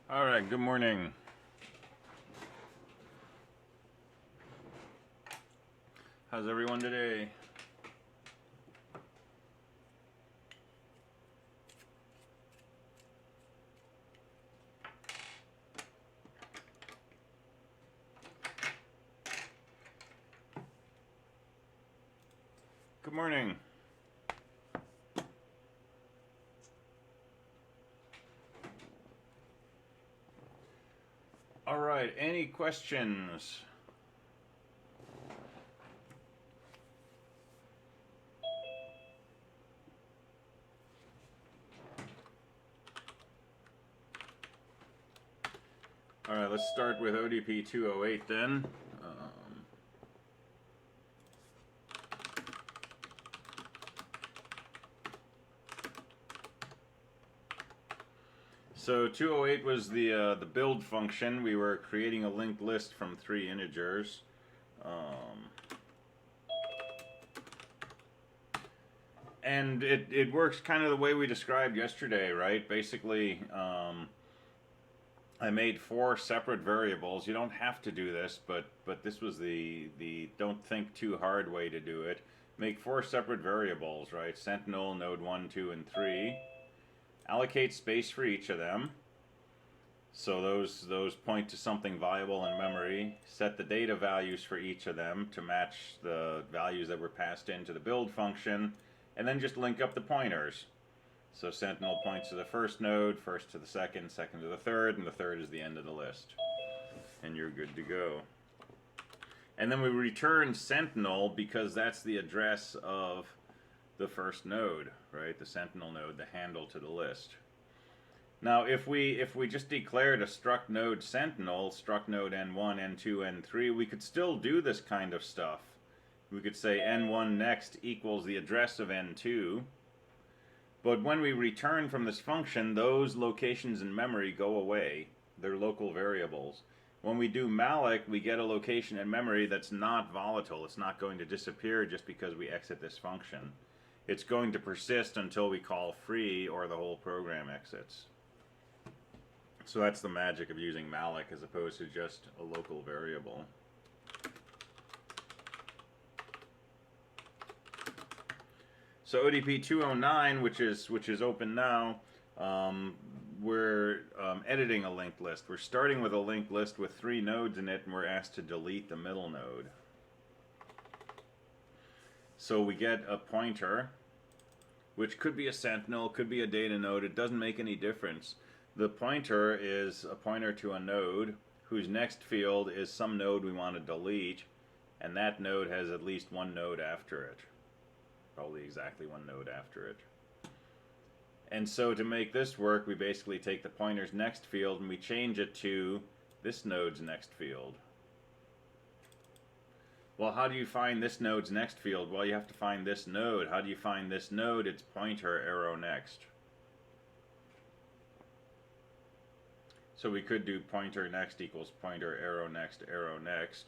All right, good morning. How's everyone today? Good morning. All right, any questions? All right, let's start with ODP 208 then. So 208 was the build function. We were creating a linked list from 3 integers. And it works kind of the way we described yesterday, right? Basically, I made 4 separate variables. You don't have to do this, but this was the don't think too hard way to do it. Make 4 separate variables, right? Sentinel, node 1, 2, and 3. Allocate space for each of them. So those point to something viable in memory. Set the data values for each of them to match the values that were passed into the build function, and then just link up the pointers. So Sentinel points to the first node, first to the second, second to the third, and the third is the end of the list. And you're good to go. And then we return Sentinel because that's the address of the first node, right? The Sentinel node, the handle to the list. Now, if we just declared a struct node Sentinel, struct node N1, N2, N3, we could still do this kind of stuff. We could say N1 next equals the address of N2. But when we return from this function, those locations in memory go away. They're local variables. When we do malloc, we get a location in memory that's not volatile. It's not going to disappear just because we exit this function. It's going to persist until we call free or the whole program exits. So that's the magic of using malloc as opposed to just a local variable. So ODP 209, which is open now, we're editing a linked list. We're starting with a linked list with 3 nodes in it, and we're asked to delete the middle node. So we get a pointer, which could be a sentinel, could be a data node. It doesn't make any difference. The pointer is a pointer to a node whose next field is some node we want to delete, and that node has at least one node after it. Probably exactly one node after it. And so to make this work, we basically take the pointer's next field and we change it to this node's next field. Well, how do you find this node's next field? Well, you have to find this node. How do you find this node? It's pointer arrow next. So we could do pointer next equals pointer arrow next arrow next.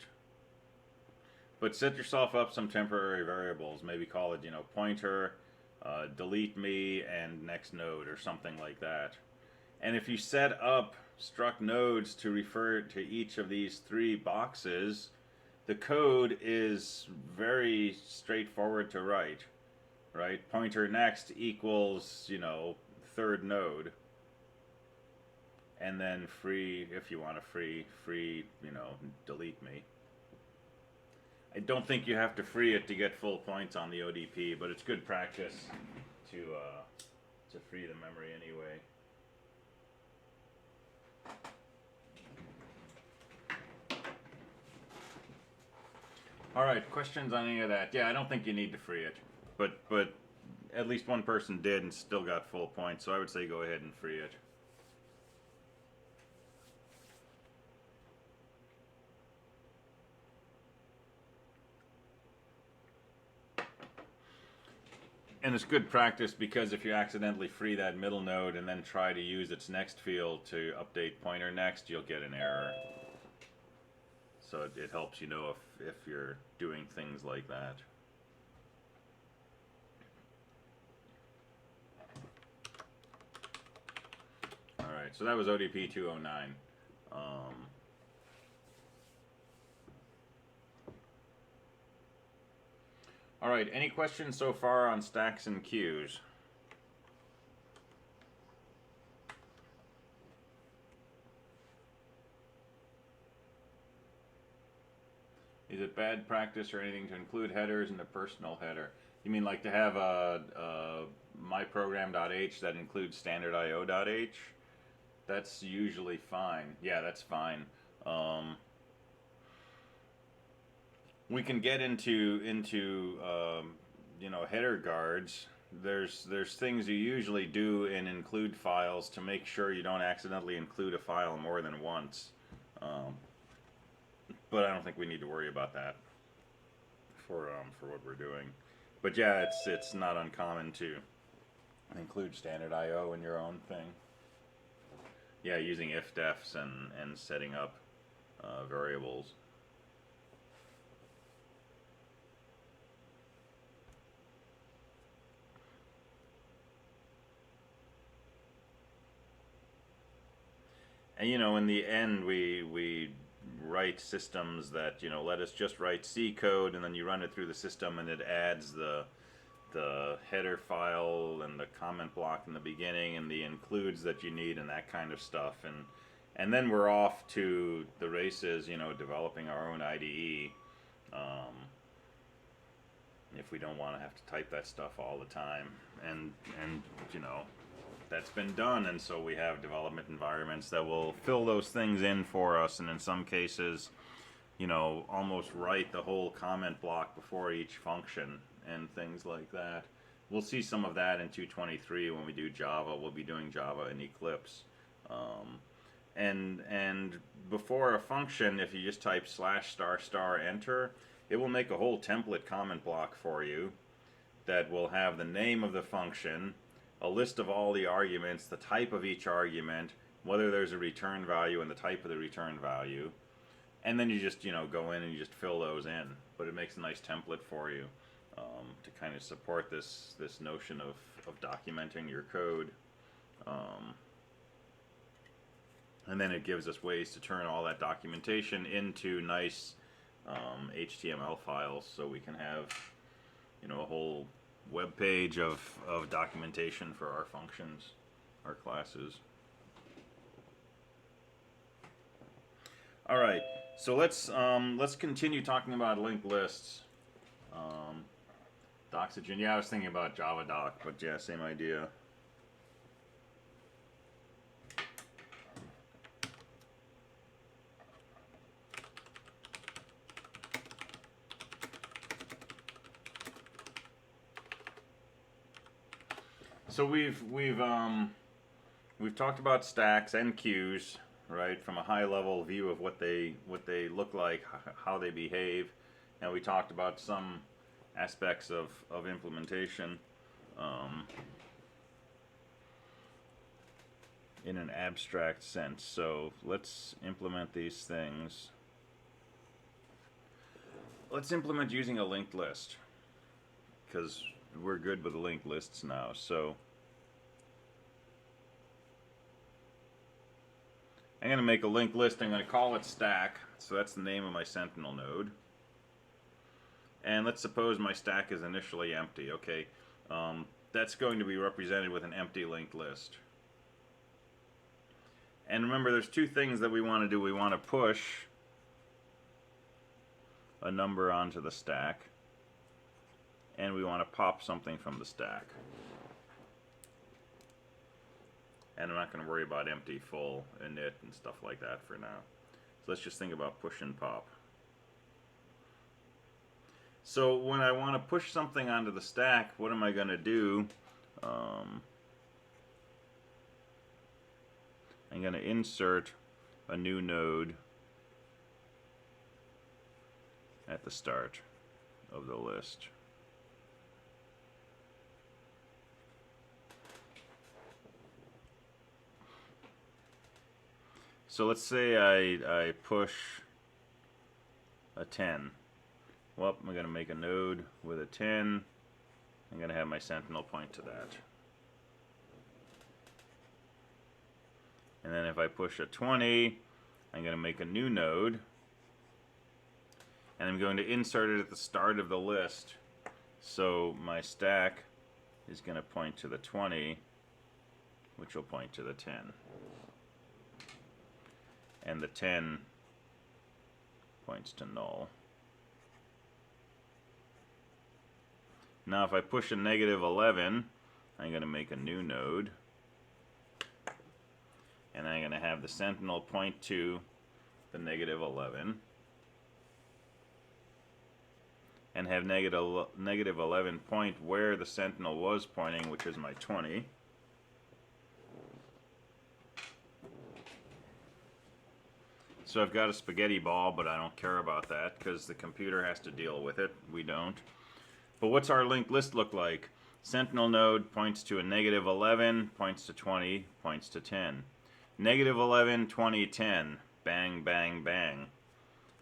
But set yourself up some temporary variables. Maybe call it, pointer, delete me, and next node, or something like that. And if you set up struct nodes to refer to each of these 3 boxes, the code is very straightforward to write, right? Pointer next equals, third node. And then free, if you want a free, delete me. I don't think you have to free it to get full points on the ODP, but it's good practice to free the memory anyway. All right, questions on any of that? Yeah, I don't think you need to free it, but at least one person did and still got full points, so I would say go ahead and free it. And it's good practice because if you accidentally free that middle node and then try to use its next field to update pointer next, you'll get an error. So it helps you know if you're doing things like that. All right. right, so that was ODP 209. All right, any questions so far on stacks and queues? Is it bad practice or anything to include headers in the personal header? You mean like to have a myprogram.h that includes standard.io.h? That's usually fine. Yeah, that's fine. We can get into you know, header guards. There's things you usually do in include files to make sure you don't accidentally include a file more than once. But I don't think we need to worry about that for what we're doing. But yeah, it's not uncommon to include standard I/O in your own thing. Yeah, using ifdefs and setting up variables. And you know, in the end, we write systems that, you know, let us just write C code, and then you run it through the system, and it adds the header file and the comment block in the beginning and the includes that you need and that kind of stuff, and then we're off to the races, you know, developing our own IDE. If we don't want to have to type that stuff all the time, and you know, that's been done, and so we have development environments that will fill those things in for us, and in some cases, you know, almost write the whole comment block before each function and things like that. We'll see some of that in 223 when we do Java. We'll be doing Java in Eclipse. And before a function, if you just type /** enter, it will make a whole template comment block for you that will have the name of the function, a list of all the arguments, the type of each argument, whether there's a return value and the type of the return value, and then you just, you know, go in and you just fill those in. But it makes a nice template for you to kind of support this notion of documenting your code. And then it gives us ways to turn all that documentation into nice HTML files, so we can have, you know, a whole web page of documentation for our functions, our classes. All right, so let's continue talking about linked lists. Doxygen. Yeah, I was thinking about Java doc, but yeah, same idea. So we've talked about stacks and queues, right, from a high level view of what they look like, how they behave, and we talked about some aspects of implementation in an abstract sense. So let's implement these things. Let's implement using a linked list, because we're good with the linked lists now. So I'm going to make a linked list. I'm going to call it stack. So that's the name of my Sentinel node. And let's suppose my stack is initially empty. Okay, that's going to be represented with an empty linked list. And remember, there's two things that we want to do. We want to push a number onto the stack, and we want to pop something from the stack. And I'm not going to worry about empty, full, init, and stuff like that for now. So let's just think about push and pop. So when I want to push something onto the stack, what am I going to do? I'm going to insert a new node at the start of the list. So let's say I push a 10. Well, I'm going to make a node with a 10. I'm going to have my Sentinel point to that. if I push a 20, I'm going to make a new node, and I'm going to insert it at the start of the list. So my stack is going to point to the 20, which will point to the 10. And the 10 points to null. Now if I push a negative 11, I'm going to make a new node. And I'm going to have the sentinel point to the negative 11. And have negative 11 point where the sentinel was pointing, which is my 20. So I've got a spaghetti ball, but I don't care about that because the computer has to deal with it. We don't. But what's our linked list look like? Sentinel node points to a negative 11, points to 20, points to 10. Negative 11, 20, 10. Bang, bang, bang.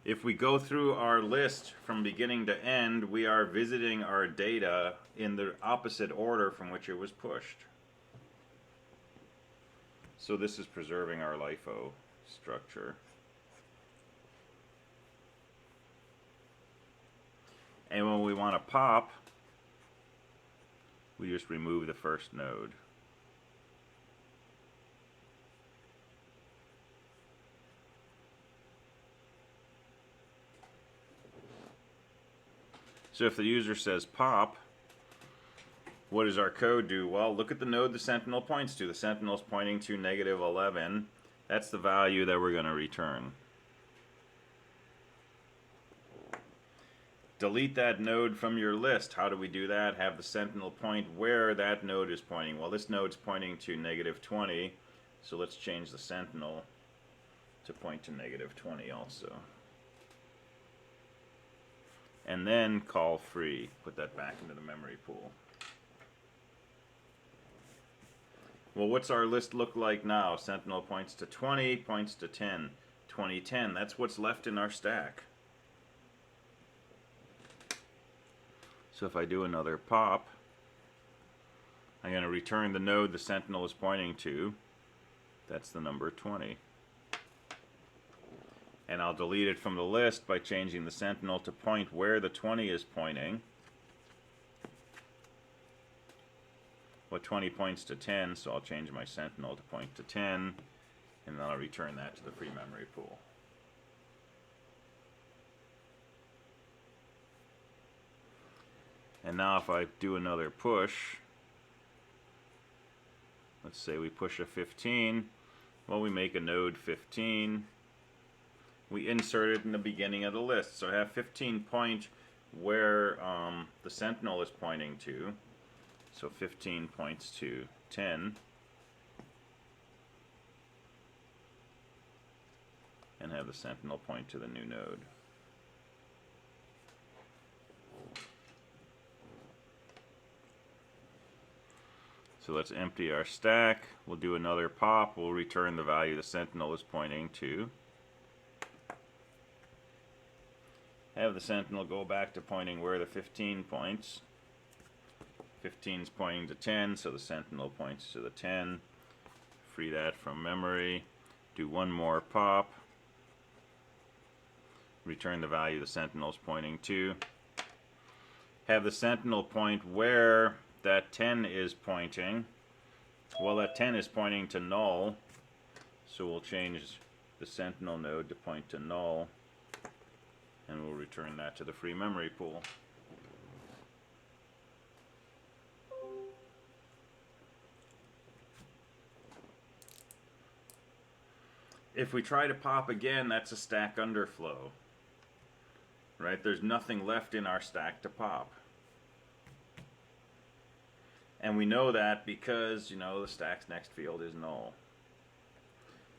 If we go through our list from beginning to end, we are visiting our data in the opposite order from which it was pushed. So this is preserving our LIFO structure. And when we want to pop, we just remove the first node. So if the user says pop, what does our code do? Well, look at the node the sentinel points to. The sentinel is pointing to negative 11. That's the value that we're going to return. Delete that node from your list. How do we do that? Have the sentinel point where that node is pointing. Well, this node's pointing to negative 20, so let's change the sentinel to point to negative 20 also. And then call free. Put that back into the memory pool. Well, what's our list look like now? Sentinel points to 20, points to 10. 20, 10. That's what's left in our stack. So if I do another pop, I'm going to return the node the sentinel is pointing to. That's the number 20. And I'll delete it from the list by changing the sentinel to point where the 20 is pointing. Well, 20 points to 10, so I'll change my sentinel to point to 10, and then I'll return that to the free memory pool. And now if I do another push, let's say we push a 15, well, we make a node 15. We insert it in the beginning of the list. So I have 15 point where the sentinel is pointing to. So 15 points to 10. And have the sentinel point to the new node. So let's empty our stack. We'll do another pop. We'll return the value the sentinel is pointing to. Have the sentinel go back to pointing where the 15 points. 15 is pointing to 10, so the sentinel points to the 10. Free that from memory. Do one more pop. Return the value the sentinel is pointing to. Have the sentinel point where that 10 is pointing. Well, that 10 is pointing to null, so we'll change the sentinel node to point to null, and we'll return that to the free memory pool. If we try to pop again, that's a stack underflow, right? There's nothing left in our stack to pop. And we know that because, you know, the stack's next field is null.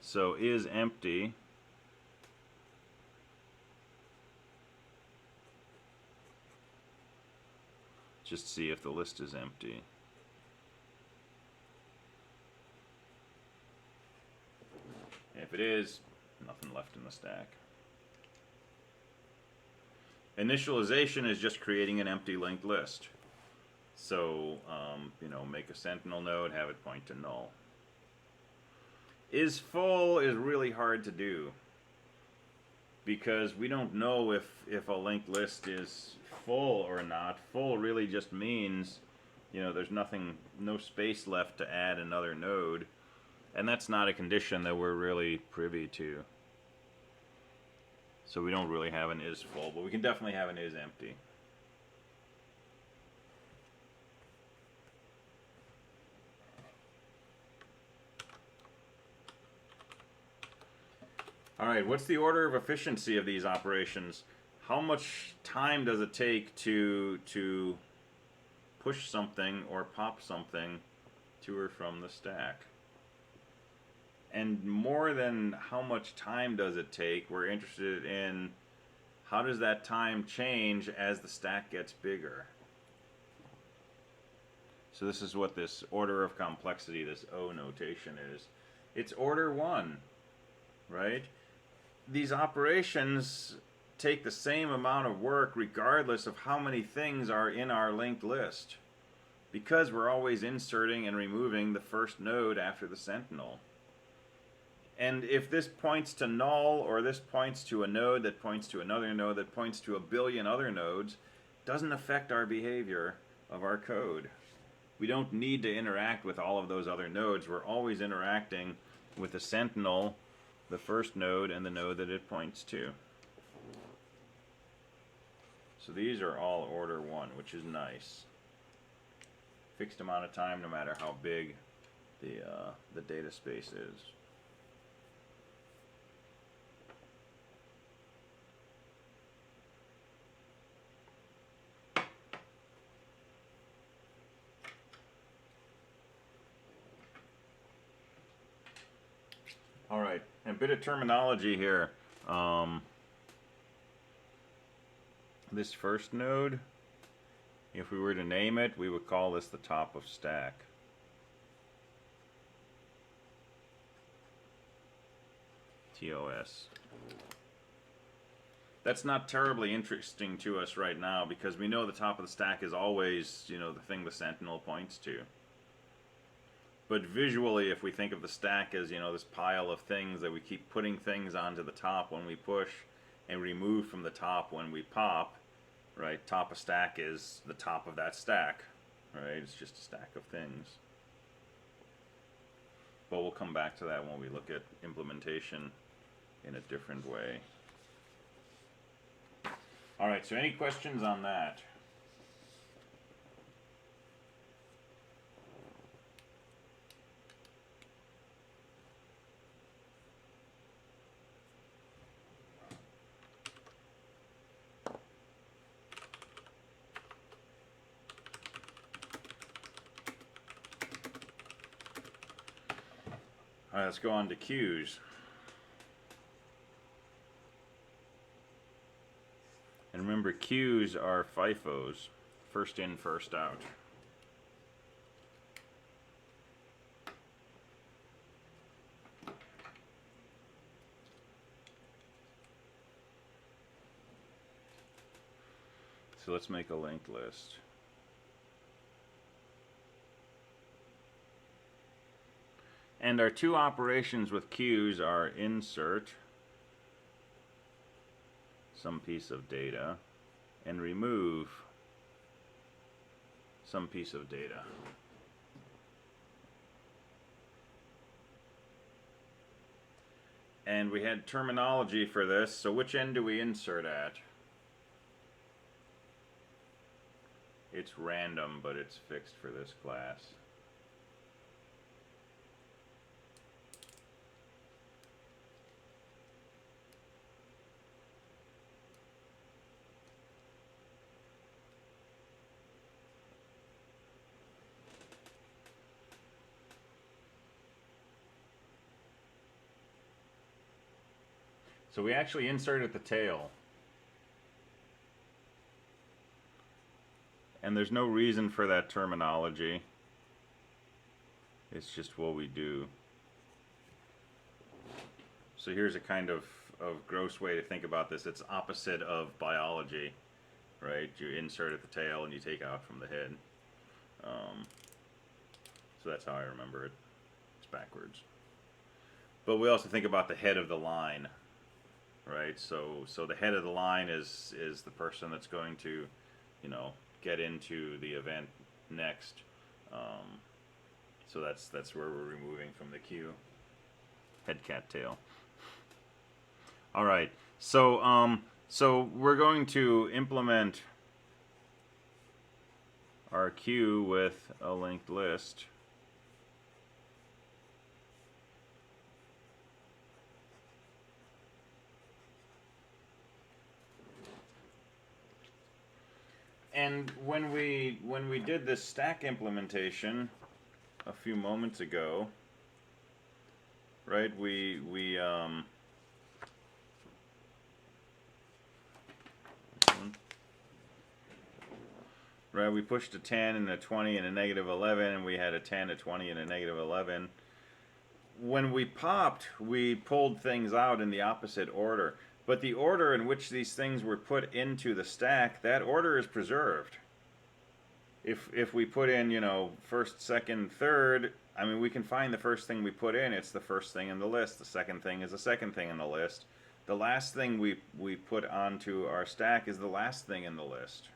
So is empty. Just see if the list is empty. If it is, nothing left in the stack. Initialization is just creating an empty linked list. So, you know, make a sentinel node, have it point to null. Is full is really hard to do because we don't know if a linked list is full or not. Full really just means, you know, there's no space left to add another node, and that's not a condition that we're really privy to. So we don't really have an is full, but we can definitely have an is empty. All right, what's the order of efficiency of these operations? How much time does it take to push something or pop something to or from the stack? And more than how much time does it take, we're interested in how does that time change as the stack gets bigger. So this is what this order of complexity, this O notation is. It's order 1, right? These operations take the same amount of work regardless of how many things are in our linked list, because we're always inserting and removing the first node after the sentinel. And if this points to null, or this points to a node that points to another node that points to a billion other nodes, it doesn't affect our behavior of our code. We don't need to interact with all of those other nodes. We're always interacting with the sentinel, the first node, and the node that it points to. So these are all order 1, which is nice. Fixed amount of time no matter how big the data space is. All right, a bit of terminology here. This first node, if we were to name it, we would call this the top of stack. TOS. That's not terribly interesting to us right now because we know the top of the stack is always, you know, the thing the sentinel points to. But visually, if we think of the stack as, you know, this pile of things that we keep putting things onto the top when we push and remove from the top when we pop, right? Top of stack is the top of that stack, right? It's just a stack of things. But we'll come back to that when we look at implementation in a different way. All right, so any questions on that? All right, let's go on to queues. And remember, queues are FIFOs, first in, first out. So let's make a linked list. And our two operations with queues are insert some piece of data and remove some piece of data. And we had terminology for this, so which end do we insert at? It's random, but it's fixed for this class. So we actually insert at the tail. And there's no reason for that terminology. It's just what we do. So here's a kind of gross way to think about this. It's opposite of biology, right? You insert at the tail and you take out from the head. So that's how I remember it. It's backwards. but we also think about the head of the line, right? So the head of the line is the person that's going to, you know, get into the event next. So that's where we're removing from the queue. Head, cat, tail. All right. So so we're going to implement our queue with a linked list. And when we did this stack implementation a few moments ago, right? Right, we pushed a 10 and a 20 and a negative 11, and we had a 10, a 20, and a negative 11. When we popped, we pulled things out in the opposite order. But the order in which these things were put into the stack, that order is preserved. If we put in, you know, first, second, third, I mean, we can find the first thing we put in. It's the first thing in the list. The second thing is the second thing in the list. The last thing we put onto our stack is the last thing in the list.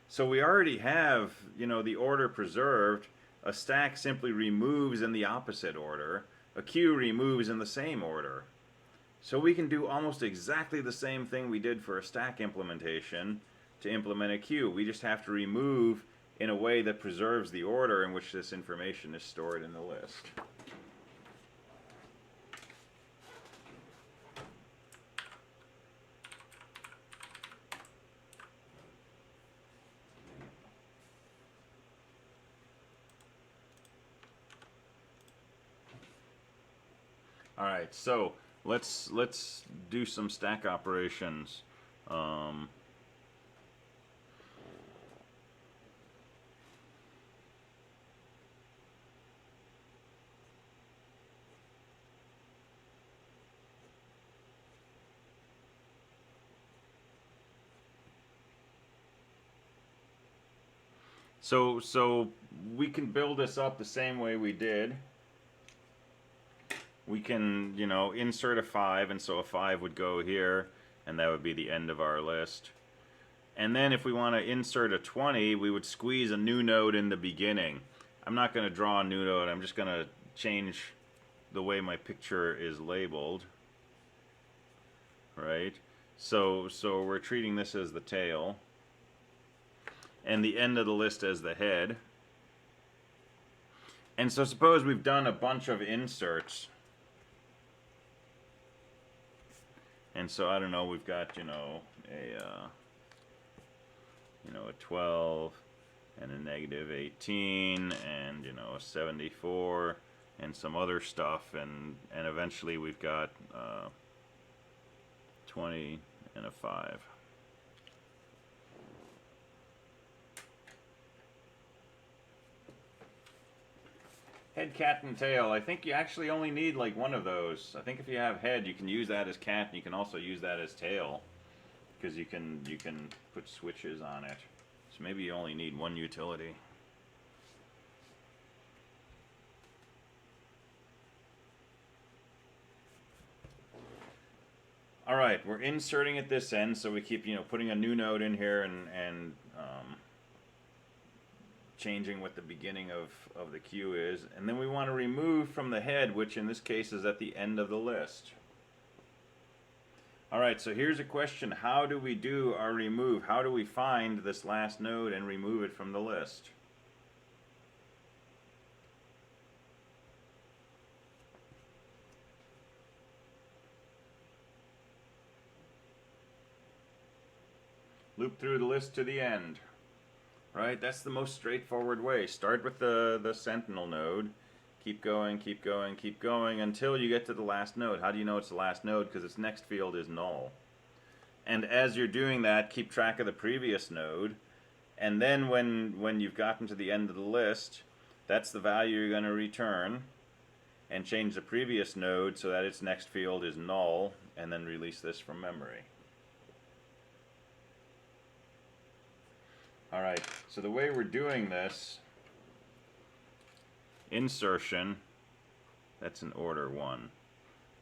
So we already have, you know, the order preserved. A stack simply removes in the opposite order. A queue removes in the same order. So we can do almost exactly the same thing we did for a stack implementation to implement a queue. We just have to remove in a way that preserves the order in which this information is stored in the list. All right, so let's do some stack operations. So we can build this up the same way we did. We can, you know, insert a 5, and so a 5 would go here, and that would be the end of our list. And then if we want to insert a 20, we would squeeze a new node in the beginning. I'm not going to draw a new node, I'm just going to change the way my picture is labeled. Right? So we're treating this as the tail, and the end of the list as the head. And so suppose we've done a bunch of inserts. And so I don't know, we've got, you know, a 12 and a negative 18 and, you know, a 74 and some other stuff, and eventually we've got 20 and a 5. Head, cat, and tail. I think you actually only need like one of those. I think if you have head, you can use that as cat, and you can also use that as tail, because you can put switches on it. So maybe you only need one utility. All right, we're inserting at this end, so we keep, you know, putting a new node in here and changing what the beginning of the queue is, and then we want to remove from the head, which in this case is at the end of the list. Alright, so here's a question. How do we do our remove? How do we find this last node and remove it from the list? Loop through the list to the end. Right, that's the most straightforward way. Start with the sentinel node, keep going, keep going, keep going until you get to the last node. How do you know it's the last node? Because its next field is null. And as you're doing that, keep track of the previous node, and then when you've gotten to the end of the list, that's the value you're going to return, and change the previous node so that its next field is null, and then release this from memory. Alright, so the way we're doing this, insertion, That's an order 1.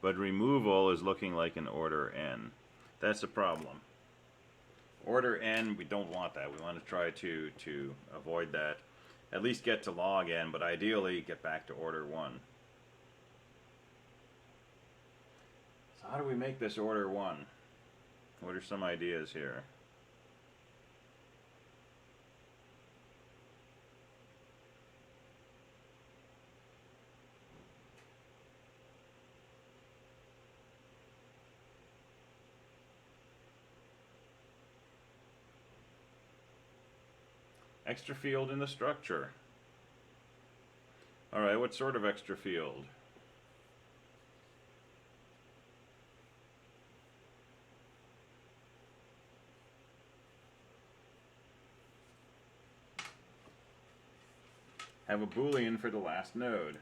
But removal is looking like an order n. That's a problem. Order n, we don't want that. We want to try to avoid that. At least get to log n, but ideally get back to order 1. So how do we make this order 1? What are some ideas here? Extra field in the structure. Alright, what sort of extra field? Have a Boolean for the last node.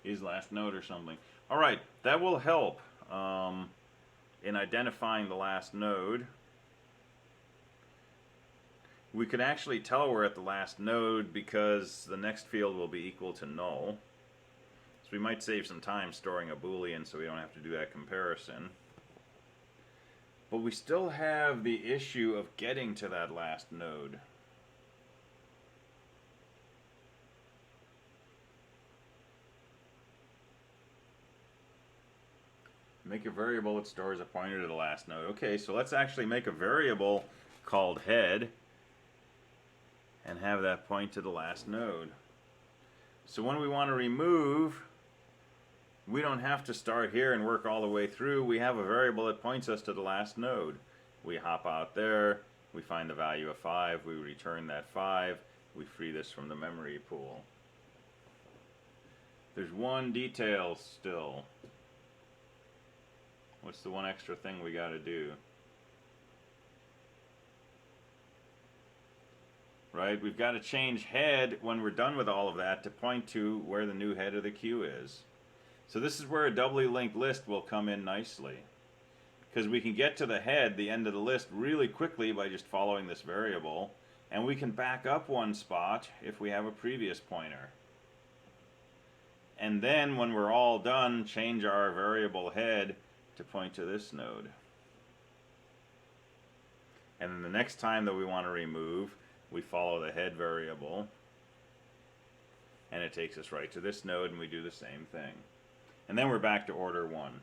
Is last node or something. Alright, that will help in identifying the last node. We could actually tell we're at the last node because the next field will be equal to null. So we might save some time storing a Boolean so we don't have to do that comparison. But we still have the issue of getting to that last node. Make a variable that stores a pointer to the last node. Okay, so let's actually make a variable called head and have that point to the last node. So when we want to remove, we don't have to start here and work all the way through. We have a variable that points us to the last node. We hop out there, we find the value of 5, we return that 5, we free this from the memory pool. There's one detail still. What's the one extra thing we got to do? Right, we've got to change head when we're done with all of that to point to where the new head of the queue is. So this is where a doubly linked list will come in nicely. Because we can get to the head, the end of the list, really quickly by just following this variable. And we can back up one spot if we have a previous pointer. And then when we're all done, change our variable head to point to this node. And then the next time that we want to remove, we follow the head variable and it takes us right to this node and we do the same thing. And then we're back to order 1.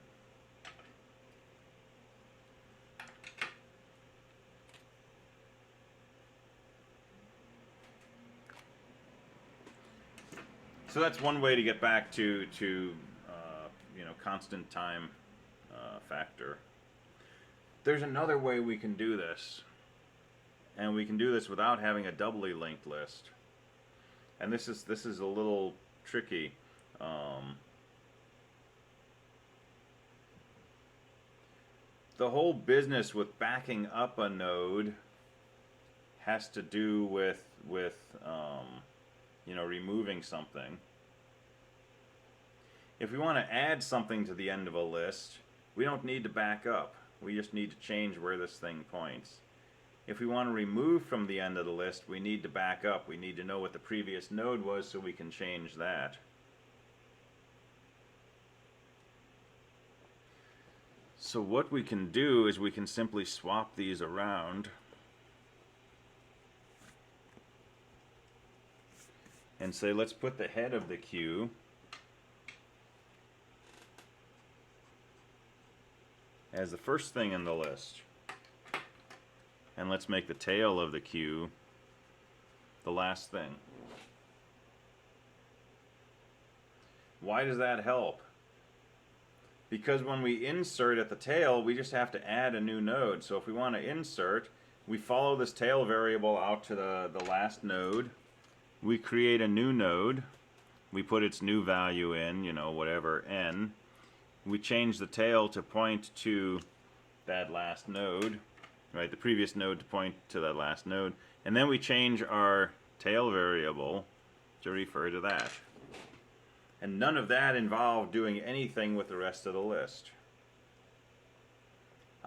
So that's one way to get back to constant time factor. There's another way we can do this, and we can do this without having a doubly linked list. And this is a little tricky. The whole business with backing up a node has to do with removing something. If we want to add something to the end of a list, we don't need to back up. We just need to change where this thing points. If we want to remove from the end of the list, we need to back up. We need to know what the previous node was so we can change that. So what we can do is we can simply swap these around and say, let's put the head of the queue as the first thing in the list. And let's make the tail of the queue the last thing. Why does that help? Because when we insert at the tail, we just have to add a new node. So if we want to insert, we follow this tail variable out to the last node. We create a new node. We put its new value in, whatever, n. We change the tail to point to that last node, right? The previous node to point to that last node. And then we change our tail variable to refer to that. And none of that involved doing anything with the rest of the list.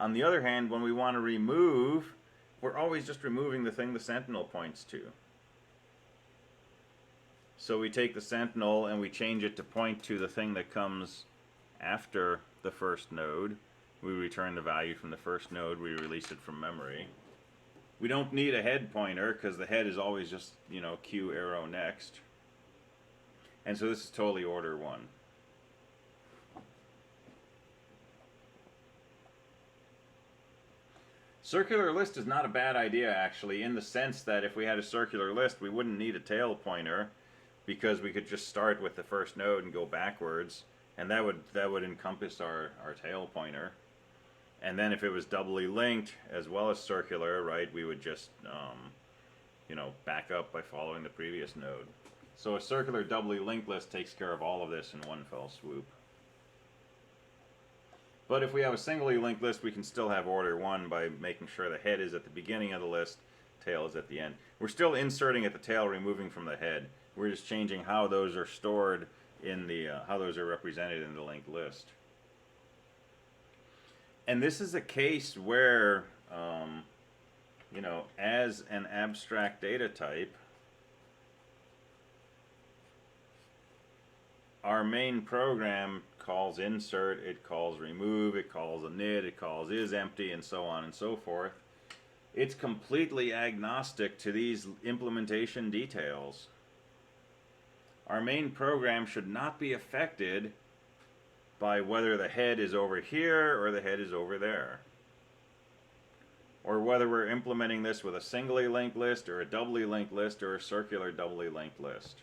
On the other hand, when we want to remove, we're always just removing the thing the sentinel points to. So we take the sentinel and we change it to point to the thing that comes after the first node. We return the value from the first node, we release it from memory. We don't need a head pointer because the head is always just, you know, Q arrow next. And so this is totally order 1. Circular list is not a bad idea, actually, in the sense that if we had a circular list, we wouldn't need a tail pointer because we could just start with the first node and go backwards, and that would encompass our tail pointer. And then if it was doubly linked as well as circular, right, we would just you know, back up by following the previous node. So a circular doubly linked list takes care of all of this in one fell swoop. But if we have a singly linked list, we can still have order 1 by making sure the head is at the beginning of the list, tail is at the end. We're still inserting at the tail, removing from the head. We're just changing how those are stored in the, how those are represented in the linked list. And this is a case where, you know, as an abstract data type, our main program calls insert, it calls remove, it calls init, it calls isEmpty, and so on and so forth. It's completely agnostic to these implementation details. Our main program should not be affected by whether the head is over here or the head is over there. Or whether we're implementing this with a singly linked list or a doubly linked list or a circular doubly linked list.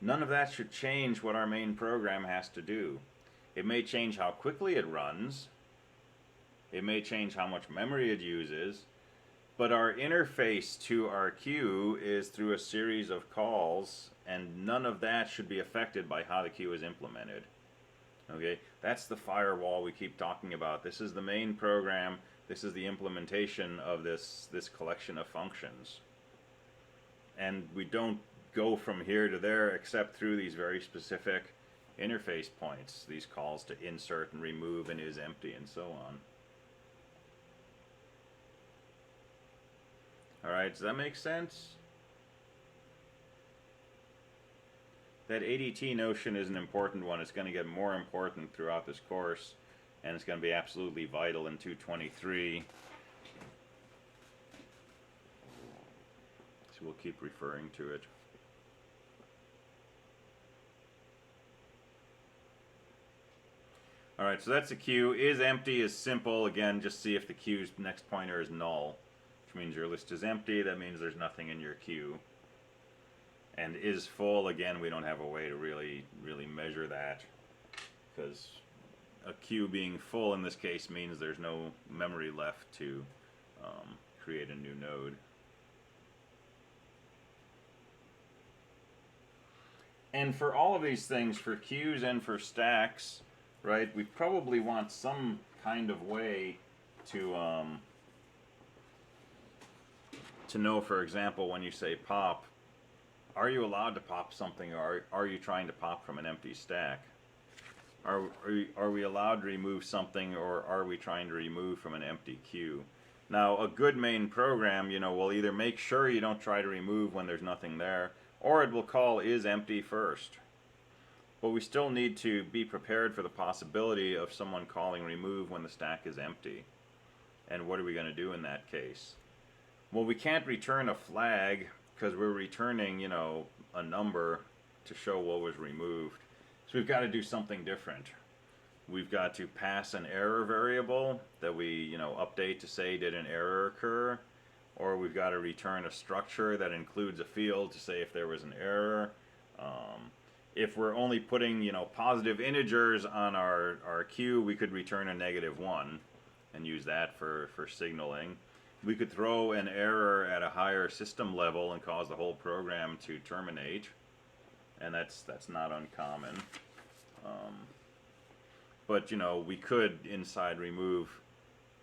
None of that should change what our main program has to do. It may change how quickly it runs. It may change how much memory it uses. But our interface to our queue is through a series of calls, and none of that should be affected by how the queue is implemented. Okay, that's the firewall we keep talking about. This is the main program. This is the implementation of this collection of functions. And we don't go from here to there except through these very specific interface points, these calls to insert and remove and isEmpty and so on. Alright, does that make sense? That ADT notion is an important one. It's going to get more important throughout this course, and it's going to be absolutely vital in 223. So we'll keep referring to it. Alright, so that's a queue. IsEmpty is simple. Again, just see if the queue's next pointer is null, which means your list is empty. That means there's nothing in your queue. And is full, again, we don't have a way to really measure that, because a queue being full in this case means there's no memory left to create a new node. And for all of these things, for queues and for stacks, right, we probably want some kind of way to know, for example, when you say pop, are you allowed to pop something, or are you trying to pop from an empty stack? Are we allowed to remove something, or are we trying to remove from an empty queue? Now, a good main program, you know, will either make sure you don't try to remove when there's nothing there, or it will call isEmpty first. But we still need to be prepared for the possibility of someone calling remove when the stack is empty. And what are we going to do in that case? Well, we can't return a flag because we're returning, you know, a number to show what was removed. So we've got to do something different. We've got to pass an error variable that we, you know, update to say did an error occur, or we've got to return a structure that includes a field to say if there was an error. If we're only putting, you know, positive integers on our queue, we could return a -1 and use that for signaling. We could throw an error at a higher system level and cause the whole program to terminate, and that's not uncommon. But, you know, we could, inside remove,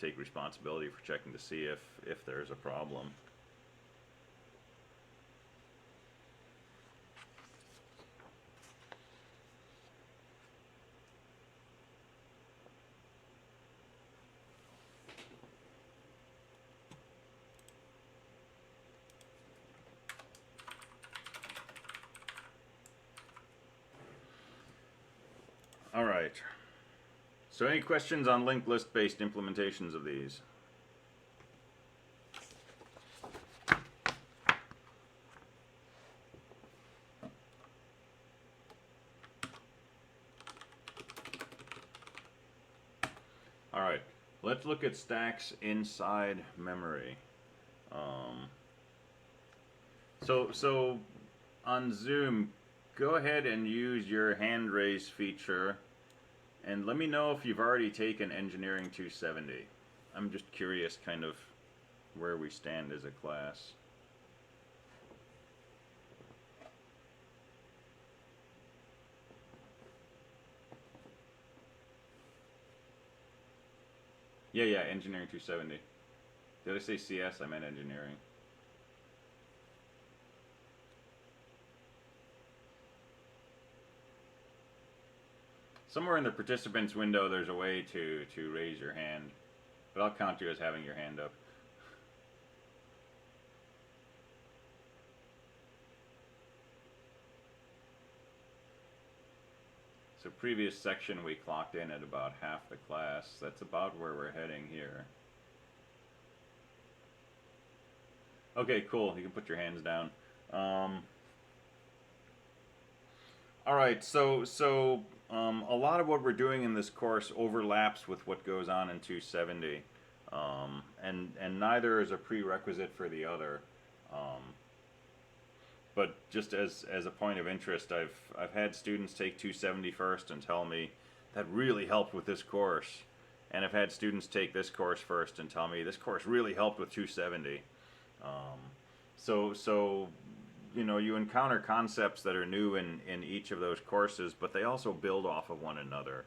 take responsibility for checking to see if there's a problem. All right. So any questions on linked list based implementations of these? All right, let's look at stacks inside memory. So on Zoom, go ahead and use your hand raise feature, and let me know if you've already taken Engineering 270. I'm just curious kind of where we stand as a class. Yeah, Engineering 270. Did I say CS? I meant Engineering. Somewhere in the participants window there's a way to raise your hand, but I'll count you as having your hand up. So previous section we clocked in at about half the class. That's about where we're heading here. Okay, cool. You can put your hands down. All right, so a lot of what we're doing in this course overlaps with what goes on in 270, and neither is a prerequisite for the other. But just as a point of interest, I've had students take 270 first and tell me that really helped with this course, and I've had students take this course first and tell me this course really helped with 270. So you know, you encounter concepts that are new in each of those courses, but they also build off of one another.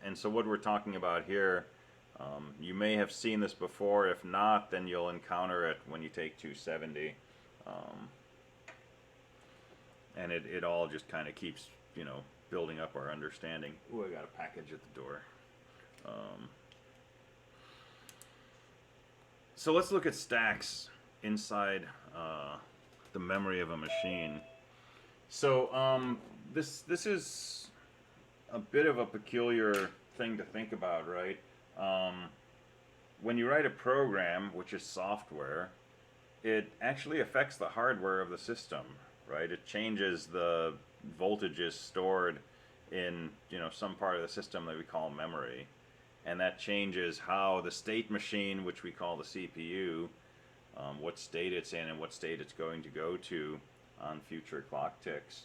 And so what we're talking about here, you may have seen this before. If not, then you'll encounter it when you take 270. And it all just kind of keeps, you know, building up our understanding. Ooh, I got a package at the door. So let's look at stacks inside the memory of a machine. So this is a bit of a peculiar thing to think about, right? When you write a program, which is software, it actually affects the hardware of the system, right? It changes the voltages stored in, you know, some part of the system that we call memory, and that changes how the state machine, which we call the CPU, what state it's in and what state it's going to go to on future clock ticks.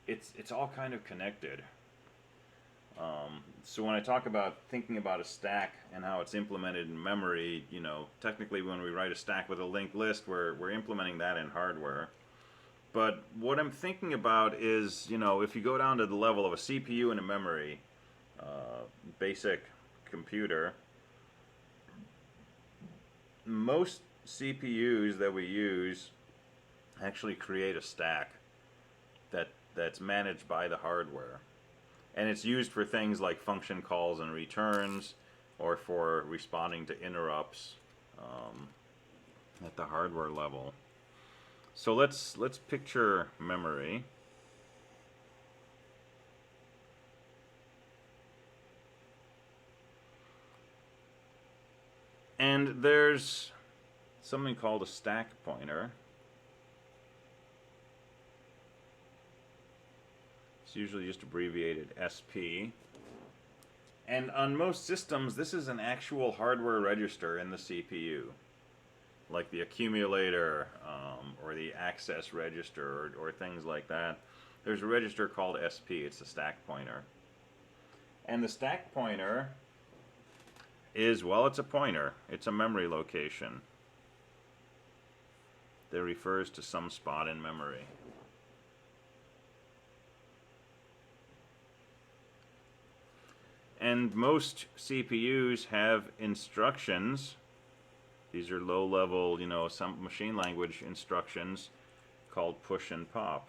It's all kind of connected. So when I talk about thinking about a stack and how it's implemented in memory, you know, technically when we write a stack with a linked list, we're implementing that in hardware. But what I'm thinking about is, you know, if you go down to the level of a CPU and a memory, basic computer, most CPUs that we use actually create a stack that's managed by the hardware. And it's used for things like function calls and returns, or for responding to interrupts at the hardware level. So let's picture memory. And there's something called a stack pointer. It's usually just abbreviated SP. And on most systems, this is an actual hardware register in the CPU, like the accumulator or the access register or things like that. There's a register called SP. It's a stack pointer. And the stack pointer is, well, it's a pointer. It's a memory location that refers to some spot in memory. And most CPUs have instructions. These are low-level, you know, some machine language instructions called push and pop,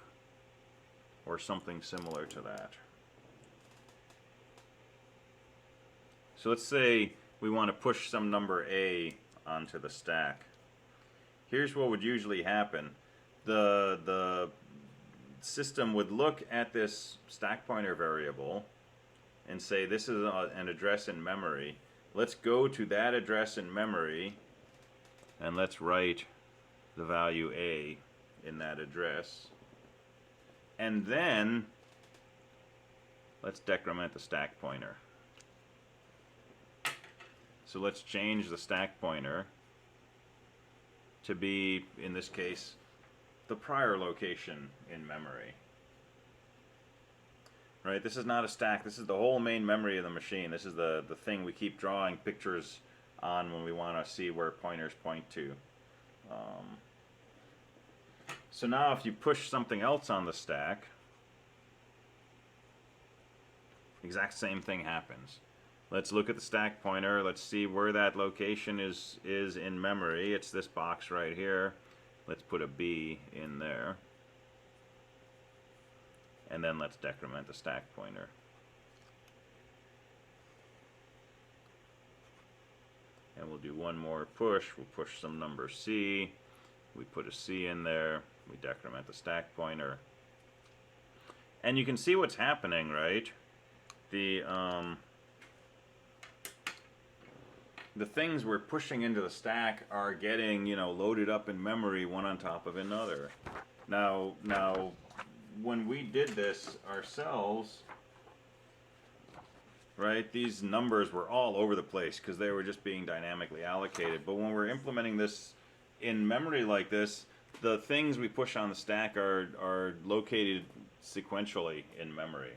or something similar to that. So let's say we want to push some number A onto the stack. Here's what would usually happen. The system would look at this stack pointer variable and say this is an address in memory. Let's go to that address in memory and let's write the value A in that address. And then let's decrement the stack pointer. So let's change the stack pointer to be, in this case, the prior location in memory. Right, this is not a stack, this is the whole main memory of the machine. This is the thing we keep drawing pictures on when we want to see where pointers point to. So now if you push something else on the stack, exact same thing happens. Let's look at the stack pointer, let's see where that location is in memory. It's this box right here. Let's put a B in there. And then let's decrement the stack pointer. And we'll do one more push. We'll push some number C. We put a C in there. We decrement the stack pointer. And you can see what's happening, right? The things we're pushing into the stack are getting, loaded up in memory one on top of another. Now, when we did this ourselves, right, these numbers were all over the place because they were just being dynamically allocated. But when we're implementing this in memory like this, the things we push on the stack are located sequentially in memory.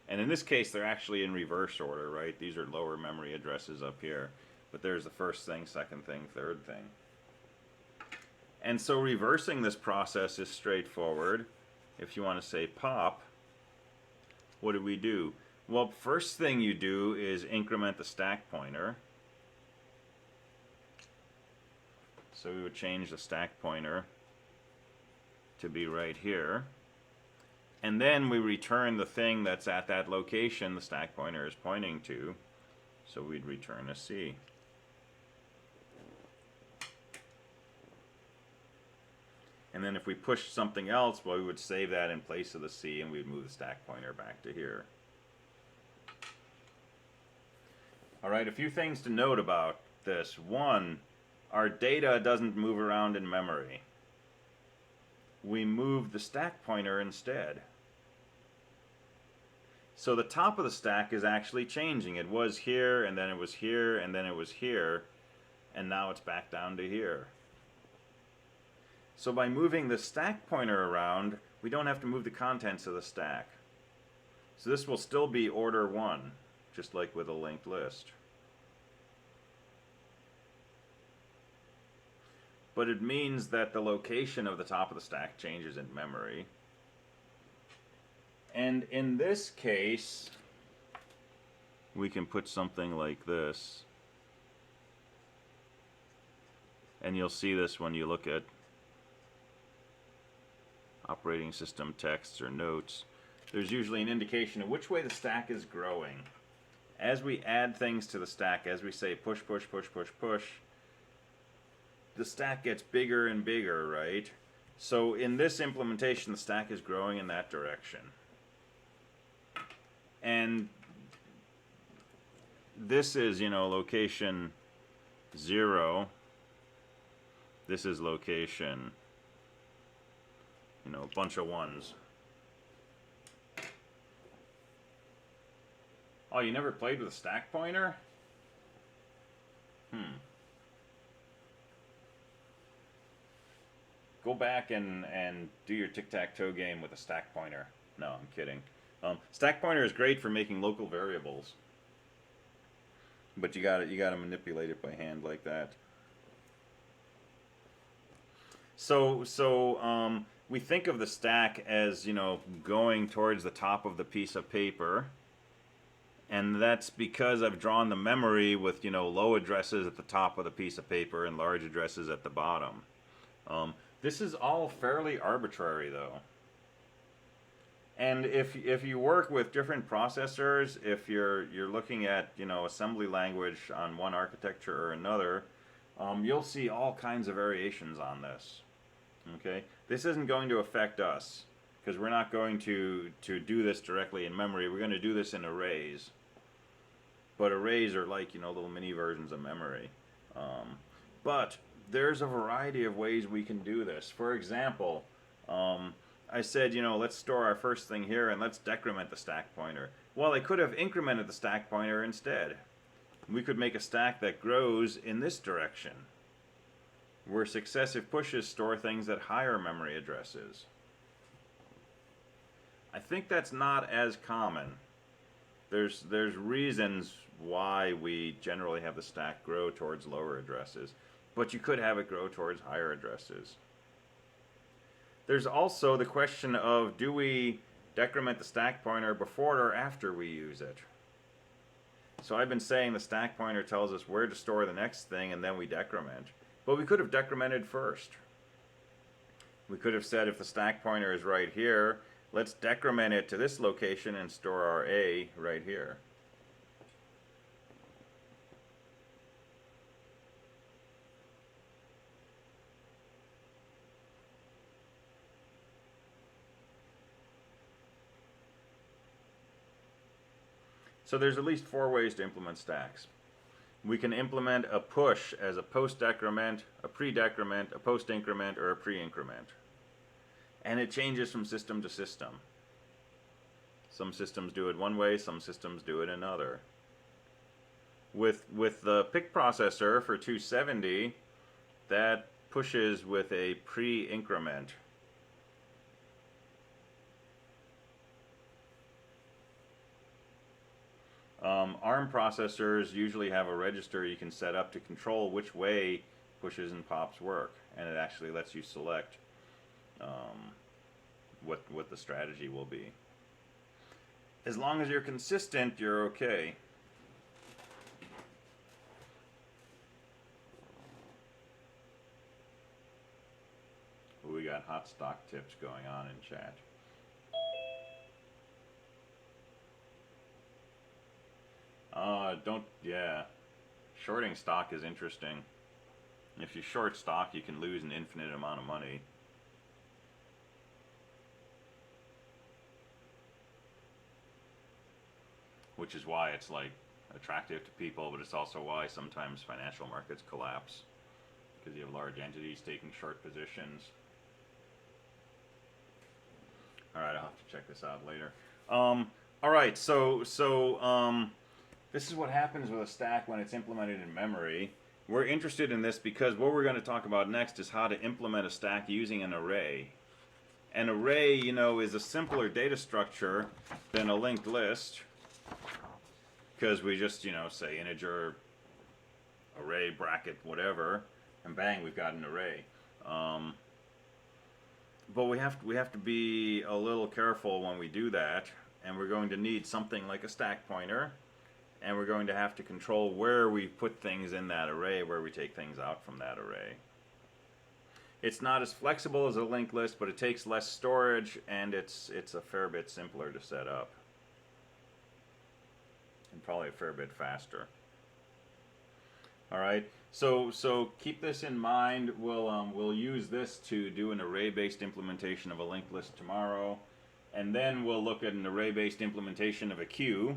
And in this case, they're actually in reverse order, right? These are lower memory addresses up here. But there's the first thing, second thing, third thing. And so reversing this process is straightforward. If you want to say pop, what do we do? Well, first thing you do is increment the stack pointer. So we would change the stack pointer to be right here. And then we return the thing that's at that location the stack pointer is pointing to. So we'd return a C. And then if we push something else, well, we would save that in place of the C and we'd move the stack pointer back to here. Alright, a few things to note about this. One, our data doesn't move around in memory. We move the stack pointer instead. So the top of the stack is actually changing. It was here, and then it was here, and then it was here, and now it's back down to here. So by moving the stack pointer around, we don't have to move the contents of the stack. So this will still be order 1, just like with a linked list. But it means that the location of the top of the stack changes in memory. And in this case, we can put something like this. And you'll see this when you look at operating system texts or notes. There's usually an indication of which way the stack is growing. As we add things to the stack, as we say push, push, push, push, push, the stack gets bigger and bigger, right? So in this implementation, the stack is growing in that direction. And this is, location 0. This is location, a bunch of 1s. Oh, you never played with a stack pointer? Go back and do your tic-tac-toe game with a stack pointer. No, I'm kidding. Stack pointer is great for making local variables, but you gotta manipulate it by hand like that. So we think of the stack as going towards the top of the piece of paper, and that's because I've drawn the memory with low addresses at the top of the piece of paper and large addresses at the bottom. This is all fairly arbitrary, though. And if you work with different processors, if you're looking at assembly language on one architecture or another, you'll see all kinds of variations on this. Okay, this isn't going to affect us because we're not going to do this directly in memory. We're going to do this in arrays. But arrays are like, little mini versions of memory. But there's a variety of ways we can do this. For example, I said, let's store our first thing here and let's decrement the stack pointer. Well, I could have incremented the stack pointer instead. We could make a stack that grows in this direction, where successive pushes store things at higher memory addresses. I think that's not as common. There's reasons why we generally have the stack grow towards lower addresses, but you could have it grow towards higher addresses. There's also the question of, do we decrement the stack pointer before or after we use it? So I've been saying the stack pointer tells us where to store the next thing and then we decrement. But we could have decremented first. We could have said if the stack pointer is right here, let's decrement it to this location and store our A right here. So there's at least 4 ways to implement stacks. We can implement a push as a post-decrement, a pre-decrement, a post-increment, or a pre-increment. And it changes from system to system. Some systems do it one way, some systems do it another. With the PIC processor for 270, that pushes with a pre-increment. ARM processors usually have a register you can set up to control which way pushes and pops work, and it actually lets you select what the strategy will be. As long as you're consistent, you're okay. We got hot stock tips going on in chat. Yeah. Shorting stock is interesting. If you short stock, you can lose an infinite amount of money. Which is why it's like attractive to people, but it's also why sometimes financial markets collapse. Because you have large entities taking short positions. Alright, I'll have to check this out later. Alright, so this is what happens with a stack when it's implemented in memory. We're interested in this because what we're going to talk about next is how to implement a stack using an array. An array, is a simpler data structure than a linked list, because we just, say integer, array, bracket, whatever, and bang, we've got an array. But we have to be a little careful when we do that, and we're going to need something like a stack pointer, and we're going to have to control where we put things in that array, where we take things out from that array. It's not as flexible as a linked list, but it takes less storage, and it's a fair bit simpler to set up. And probably a fair bit faster. Alright, so keep this in mind. We'll use this to do an array-based implementation of a linked list tomorrow, and then we'll look at an array-based implementation of a queue.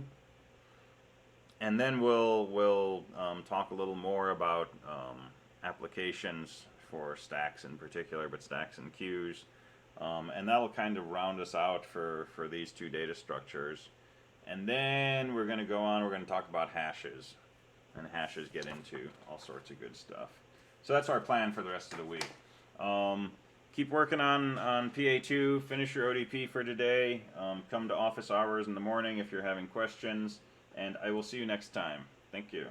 And then we'll talk a little more about applications for stacks in particular, but stacks and queues. And that'll kind of round us out for these 2 data structures. And then we're going to go on, we're going to talk about hashes. And hashes get into all sorts of good stuff. So that's our plan for the rest of the week. Keep working on PA2, finish your ODP for today. Come to office hours in the morning if you're having questions. And I will see you next time. Thank you.